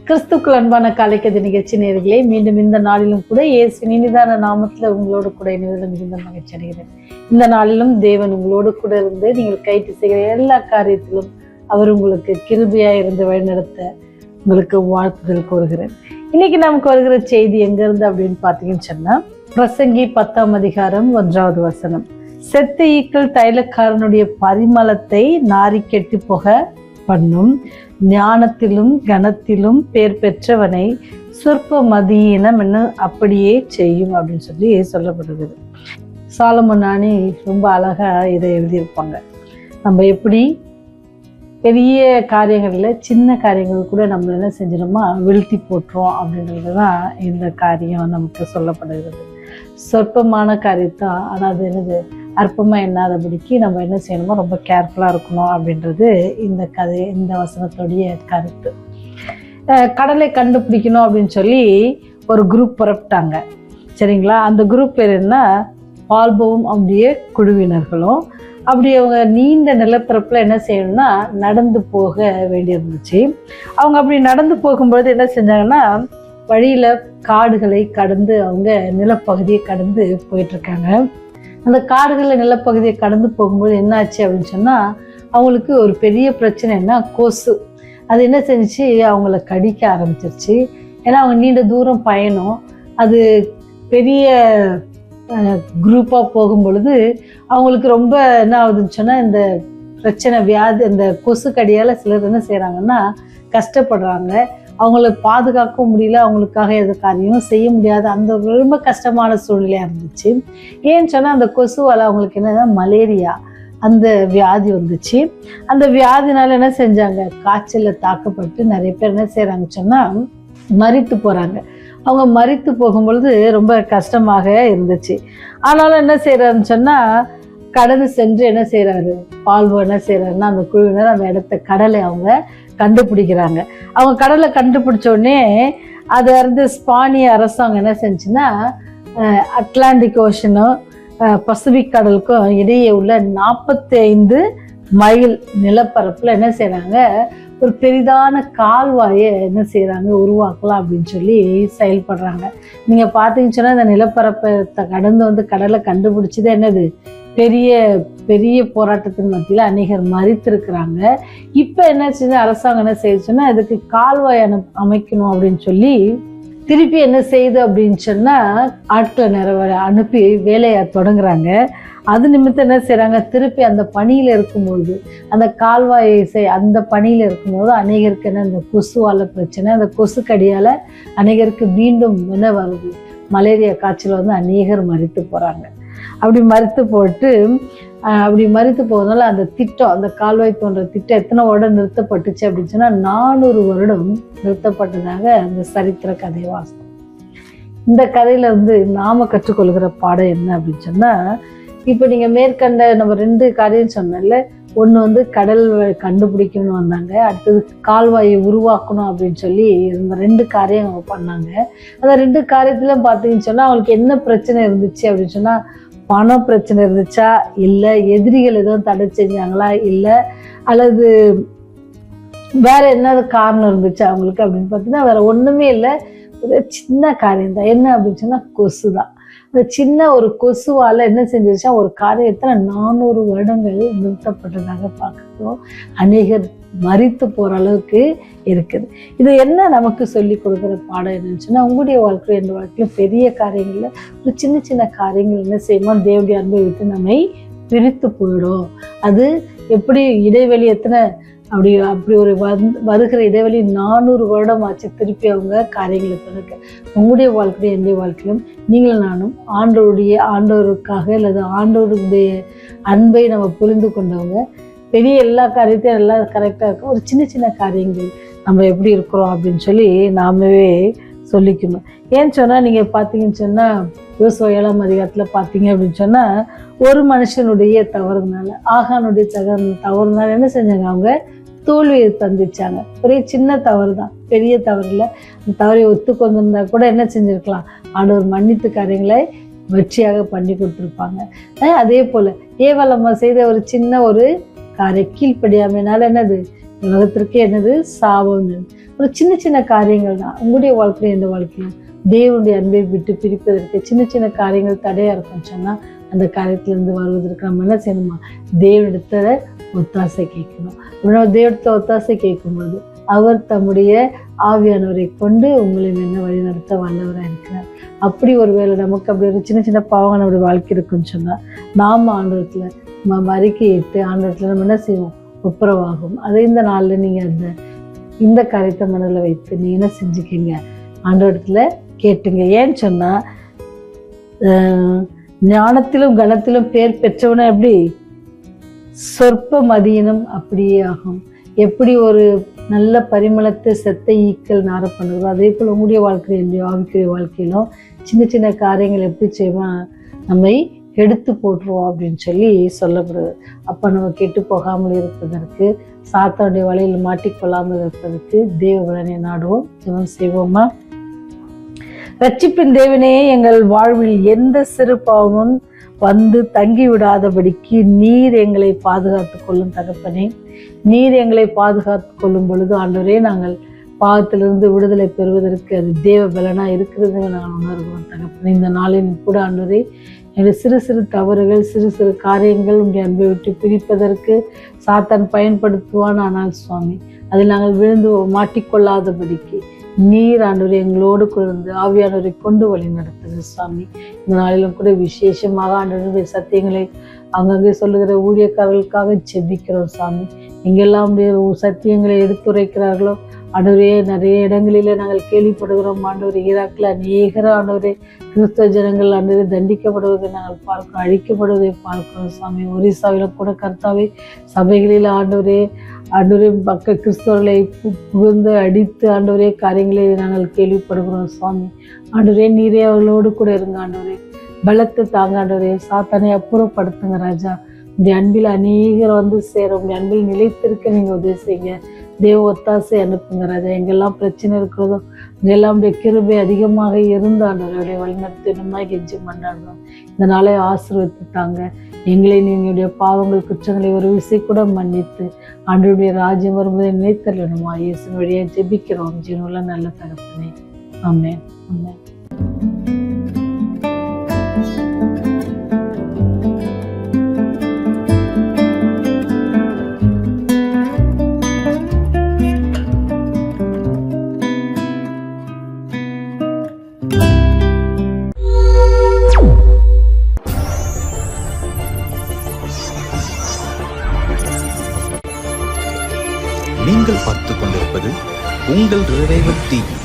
கிறிஸ்துக்குள் அன்பான காலைக்கதி நிகழ்ச்சி நேயர்களே, மீண்டும் இந்த நாளிலும் கூட இயேசுவின் இனிதான நாமத்துல உங்களோடு கூட இணைவதில் மிகுந்த மகிழ்ச்சி அடைகிறேன். இந்த நாளிலும் தேவன் உங்களோடு கூட இருந்து நீங்கள் கைட்டு செய்கிற எல்லா காரியத்திலும் அவர் உங்களுக்கு கிருபையா இருந்து வழிநடத்த உங்களுக்கு வாழ்த்துதல் கூறுகிறேன். இன்னைக்கு நமக்கு வருகிற செய்தி எங்க இருந்து அப்படின்னு பார்த்தீங்கன்னு சொன்னா, பிரசங்கி 10ஆம் அதிகாரம் 1வது வசனம். செத்த ஈக்கள் தைலக்காரனுடைய பரிமளத்தை நாரி கெட்டு போக பண்ணும், ஞானத்திலும் கனத்திலும் பேர் பெற்றவனை சொற்ப மதியினம் என்ன அப்படியே செய்யும் அப்படின்னு சொல்லி சொல்லப்படுகிறது. சாலமன் ஞானி ரொம்ப அழகா இதை எழுதியிருப்பாங்க. நம்ம எப்படி பெரிய காரியங்கள்ல சின்ன காரியங்கள் கூட நம்ம என்ன செஞ்சிடோமா வீழ்த்தி போட்டுறோம் அப்படின்றது தான் இந்த காரியம் நமக்கு சொல்லப்படுகிறது. சொற்பமான காரியத்தான், ஆனால் அது என்னது அற்பமாக எண்ணாதபடிக்கு நம்ம என்ன செய்யணுமோ ரொம்ப கேர்ஃபுல்லாக இருக்கணும் அப்படின்றது இந்த வசனத்துடைய கருத்து. கடலை கண்டுபிடிக்கணும் அப்படின்னு சொல்லி ஒரு குரூப் புறப்பட்டாங்க, சரிங்களா? அந்த குரூப் பேர் என்ன, பால்போவும் அப்படிய குழுவினர்களும். அப்படி அவங்க நீண்ட நிலப்பரப்பில் என்ன செய்யணும்னா நடந்து போக வேண்டியிருந்துச்சு. அவங்க அப்படி நடந்து போகும்பொழுது என்ன செஞ்சாங்கன்னா, வழியில் காடுகளை கடந்து அவங்க நிலப்பகுதியை கடந்து போயிட்டுருக்காங்க. அந்த காடுகளில் நிலப்பகுதியை கடந்து போகும்போது என்ன ஆச்சு அப்படின்னு சொன்னால், அவங்களுக்கு ஒரு பெரிய பிரச்சனைன்னா கொசு. அது என்ன செஞ்சிச்சு, அவங்கள கடிக்க ஆரம்பிச்சிருச்சு. ஏன்னா அவங்க நீண்ட தூரம் பயணம், அது பெரிய குரூப்பாக போகும் பொழுது அவங்களுக்கு ரொம்ப என்ன ஆகுதுன்னு சொன்னால், இந்த பிரச்சனை வியாதி இந்த கொசு கடியால் சிலர் என்ன செய்கிறாங்கன்னா கஷ்டப்படுறாங்க. அவங்கள பாதுகாக்கவும் முடியல, அவங்களுக்காக எது காரியமும் செய்ய முடியாது, அந்த ரொம்ப கஷ்டமான சூழ்நிலையாக இருந்துச்சு. ஏன்னு சொன்னால், அந்த கொசுவால் அவங்களுக்கு என்னன்னா மலேரியா அந்த வியாதி வந்துச்சு. அந்த வியாதினால என்ன செஞ்சாங்க, காய்ச்சலில் தாக்கப்பட்டு நிறைய பேர் என்ன செய்கிறாங்க சொன்னால் மரித்து போகிறாங்க. அவங்க மரித்து போகும்பொழுது ரொம்ப கஷ்டமாக இருந்துச்சு. ஆனாலும் என்ன செய்கிறாருன்னு சொன்னால், கடந்து சென்று என்ன செய்கிறாரு, பால்வோ என்ன செய்கிறாருன்னா அந்த குழுவினர் அந்த இடத்த கடலை அவங்க கண்டுபிடிக்கிறாங்க. அவங்க கடலை கண்டுபிடிச்ச உடனே அதை வந்து ஸ்பானிய அரசாங்கம் என்ன செஞ்சுன்னா, அட்லாண்டிக் ஓஷனும் பசிபிக் கடலுக்கும் இடையே உள்ள 45 மைல் நிலப்பரப்பில் என்ன செய்கிறாங்க, ஒரு பெரிதான கால்வாயை என்ன செய்கிறாங்க உருவாக்கலாம் அப்படின்னு சொல்லி செயல்படுறாங்க. நீங்கள் பார்த்தீங்கன்னு சொன்னால், இந்த நிலப்பரப்பை கடந்து வந்து கடலை கண்டுபிடிச்சது என்னது பெரிய பெரிய போராட்டத்தின் மத்தியில் அநேகர் மறித்திருக்கிறாங்க. இப்போ என்ன செஞ்சு அரசாங்கம் என்ன செய்யுச்சுன்னா, இதுக்கு கால்வாய் அமைக்கணும் அப்படின்னு சொல்லி திருப்பி என்ன செய்யுது அப்படின்னு சொன்னால், ஆட்களை அனுப்பி வேலையை தொடங்குறாங்க. அது நிமித்தம் என்ன செய்கிறாங்க, திருப்பி அந்த பணியில் இருக்கும்பொழுது அந்த கால்வாயை அந்த பணியில் இருக்கும்போது அநேகருக்கு என்ன இந்த கொசுவால் பிரச்சனை, அந்த கொசு கடியால் அநேகருக்கு மீண்டும் என்ன வருது, மலேரியா காய்ச்சல் வந்து அநேகர் மறித்து போகிறாங்க. அப்படி மறித்து போவதால அந்த திட்டம், அந்த கால்வாய் போன்ற திட்டம் எத்தனை வருடம் நிறுத்தப்பட்டுச்சு அப்படின்னு சொன்னால் 400 வருடம் நிறுத்தப்பட்டதாக அந்த சரித்திர கதை வாசம். இந்த கதையில வந்து நாம கற்றுக்கொள்கிற பாடம் என்ன அப்படின்னு சொன்னால், இப்போ நீங்கள் மேற்கண்ட நம்ம 2 காரியம் சொன்னல, ஒன்று வந்து கடல் கண்டுபிடிக்கணும்னு வந்தாங்க, அடுத்தது கால்வாயை உருவாக்கணும் அப்படின்னு சொல்லி இந்த 2 காரியம் அவங்க பண்ணாங்க. அந்த 2 காரியத்திலும் பார்த்தீங்கன்னு சொன்னால், அவங்களுக்கு என்ன பிரச்சனை இருந்துச்சு அப்படின்னு சொன்னால், பண பிரச்சனை இருந்துச்சா, இல்லை எதிரிகள் எதுவும் தடை செஞ்சாங்களா, இல்லை அல்லது வேற என்ன காரணம் இருந்துச்சு அவங்களுக்கு அப்படின்னு பார்த்தீங்கன்னா, வேற ஒன்றுமே இல்லை, ஒரு சின்ன காரியம் தான். என்ன அப்படின்னு சொன்னால், கொசு தான். அந்த சின்ன ஒரு கொசுவால் என்ன செஞ்சிருச்சா, ஒரு காரியத்தில் 400 வருடங்கள் நிறுத்தப்பட்டதாக பார்க்குறோம். அநேகர் மறித்து போகிற அளவுக்கு இருக்குது. இது என்ன நமக்கு சொல்லி கொடுக்குற பாடம் என்னன்னு சொன்னால், உங்களுடைய வாழ்க்கையில் எந்த வாழ்க்கையிலும் பெரிய காரியங்களில் ஒரு சின்ன சின்ன காரியங்கள் என்ன செய்யுமோ தேவனுடைய அன்பை விட்டு நம்மை பிரித்து போயிடும். அது எப்படி இடைவெளி எத்தனை அப்படி ஒரு வருகிற இடைவெளி 400 வருடம் ஆச்சு திருப்பி அவங்க காரியங்களை தொடர்க்க. உங்களுடைய வாழ்க்கையும் என்னுடைய வாழ்க்கையிலும் நீங்களும் நானும் ஆண்டவருக்காக அல்லது ஆண்டவருடைய அன்பை நம்ம புரிந்து கொண்டவங்க பெரிய எல்லா காரியத்தையும் எல்லாம் கரெக்டாக இருக்கும். ஒரு சின்ன சின்ன காரியங்கள் நம்ம எப்படி இருக்கிறோம் அப்படின்னு சொல்லி நாமவே சொல்லிக்கணும். ஏன்னு சொன்னால், நீங்கள் பார்த்தீங்கன்னு சொன்னால், யோசுவா 7ஆம் அதிகாரத்தில் பார்த்தீங்க அப்படின்னு சொன்னால், ஒரு மனுஷனுடைய தவறுனால, ஆகானுடைய தவறுனால என்ன செஞ்சாங்க, அவங்க தோல்வியை சந்திச்சாங்க. ஒரே சின்ன தவறு தான், பெரிய தவறு இல்லை. அந்த தவறை ஒத்துக்கொண்டிருந்தா கூட என்ன செஞ்சுருக்கலாம், ஆண்டவர் மன்னித்து காரியங்களை வெற்றியாக பண்ணி கொடுத்துருப்பாங்க. அதே போல் ஏவலம்மா செய்த ஒரு சின்ன ஒரு காரியம் கீழ்ப்படியாமைனால என்னது, உலகத்திற்கே என்னது சாபம். ஒரு சின்ன சின்ன காரியங்கள் தான் உங்களுடைய வாழ்க்கையில எந்த வாழ்க்கையிலும் தேவனுடைய அன்பை விட்டு பிரிப்பதற்கு சின்ன சின்ன காரியங்கள் தடையா இருக்குன்னு சொன்னா அந்த காரியத்திலிருந்து வருவதற்கு நம்ம என்ன செய்யணுமா, தேவனிடத்துல ஒத்தாசை கேட்கணும். தேவனிடத்துல ஒத்தாசை கேட்கும்போது அவர் தம்முடைய ஆவியானவரை கொண்டு உங்களை என்ன வழி நடத்த வல்லவராக இருக்கிறார். அப்படி ஒருவேளை நமக்கு அப்படி ஒரு சின்ன சின்ன பாவம் நம்முடைய வாழ்க்கை இருக்குன்னு சொன்னா நாம ஆண்டவரத்துல அறிக்கையிட்டு ஆண்டவரத்துல நம்ம என்ன செய்வோம், ஒப்புரவாகும். அதே இந்த நாள்ல நீங்க இந்த காரியத்தை மனதில் வைத்து நீங்க என்ன செஞ்சுக்கீங்க, ஆண்டவரத்துல கேட்டுங்க. ஏன்னு சொன்னா ஞானத்திலும் கனத்திலும் பேர் பெற்றவன எப்படி சொற்ப மதியினம் அப்படியே ஆகும். எப்படி ஒரு நல்ல பரிமளத்தை செத்த ஈக்கள் நார பண்ணுறதோ அதே போல் உங்களுடைய வாழ்க்கையிலையோ ஆவிக்குரிய வாழ்க்கையிலும் சின்ன சின்ன காரியங்கள் எப்படி செய்வோம், நம்மை எடுத்து போட்டுருவோம் அப்படின்னு சொல்லி சொல்லப்படுது. அப்போ நம்ம கெட்டு போகாமல் இருப்பதற்கு, சாத்தானுடைய வலையில் மாட்டிக்கொள்ளாமல் இருப்பதற்கு தேவனை நாடுவோம். ஜெபம் செய்வோமா. ரட்சிப்பின் தேவனே, எங்கள் வாழ்வில் எந்த சிறு பாவமும் வந்து தங்கி விடாதபடிக்கு நீர் எங்களை பாதுகாத்து கொள்ளும் தகப்பனே. நீர் எங்களை பாதுகாத்து கொள்ளும் பொழுது ஆண்டவரே நாங்கள் பாவத்திலிருந்து விடுதலை பெறுவதற்கு அது தேவ பலனா இருக்கிறது நாங்கள் உணர்வோம் தகப்பனே. இந்த நாளில் கூட ஆண்டவரே எங்களுடைய சிறு சிறு தவறுகள், சிறு சிறு காரியங்கள் உங்களுடைய அன்பை விட்டு பிரிப்பதற்கு சாத்தான் பயன்படுத்துவான். ஆனால் சுவாமி அதில் நாங்கள் விழுந்து மாட்டிக்கொள்ளாதபடிக்கு நீர் ஆண்டவரை எங்களோடு இருந்து ஆவியானவரை கொண்டு வழி நடத்துங்க சுவாமி. இந்த நாளிலும் கூட விசேஷமாக ஆண்டவருடைய சத்தியங்களை அங்கங்கே சொல்லுகிற ஊழியக்காரர்களுக்காக ஜெபிக்கிறோம் சாமி. எங்கெல்லாம் சத்தியங்களை எடுத்துரைக்கிறார்களோ ஆண்டவரே நிறைய இடங்களில நாங்கள் கேள்விப்படுகிறோம். ஆண்டவர் ஈராக்கில் அநேகர ஆண்டவரே கிறிஸ்தவ ஜனங்கள் ஆண்டவரை தண்டிக்கப்படுவதை நாங்கள் பார்க்கிறோம், அழிக்கப்படுவதை பார்க்கிறோம் சாமி. ஒரிசாவில கூட கர்த்தாவே சபைகளில் ஆண்டவரே மக்கள் கிறிஸ்தவர்களை புகுந்து அடித்து ஆண்டவரே காரியங்களை நாங்கள் கேள்விப்படுகிறோம் சுவாமி. ஆண்டவரே நீரே அவர்களோடு கூட இருங்க ஆண்டவரே, பலத்தை தாங்க ஆண்டவரே, சாத்தானை அப்புறப்படுத்துங்க ராஜா. இந்த அன்பில் அநேகர் வந்து சேர உங்களுடைய அன்பில் நிலைத்திருக்க நீங்க உதவி செய்யுங்க. தேவ ஒத்தாசை அனுப்புங்க ராஜா. எங்கெல்லாம் பிரச்சனை இருக்கிறதோ இங்கெல்லாம் கிருபை அதிகமாக இருந்த ஆண்டவருடைய வழிநடத்தி நம்மாய் கெஞ்சி மன்றாடுறோம். இந்த நாளை ஆசீர்வதித்தாங்க. எங்களை நீங்களுடைய பாவங்கள் குற்றங்களை ஒரு விசை கூட மன்னித்து ஆண்டவருடைய ராஜ்யம் வரும்போதை நினைத்தரணுமா இயேசுவின் வழியா ஜெபிக்கிறோம் ஜீவனுள்ள நல்ல தகப்பனே. ஆமென் ஆமென். நீங்கள் பார்த்துக் கொண்டிருப்பது உங்கள் ரிவைவல் டிவி.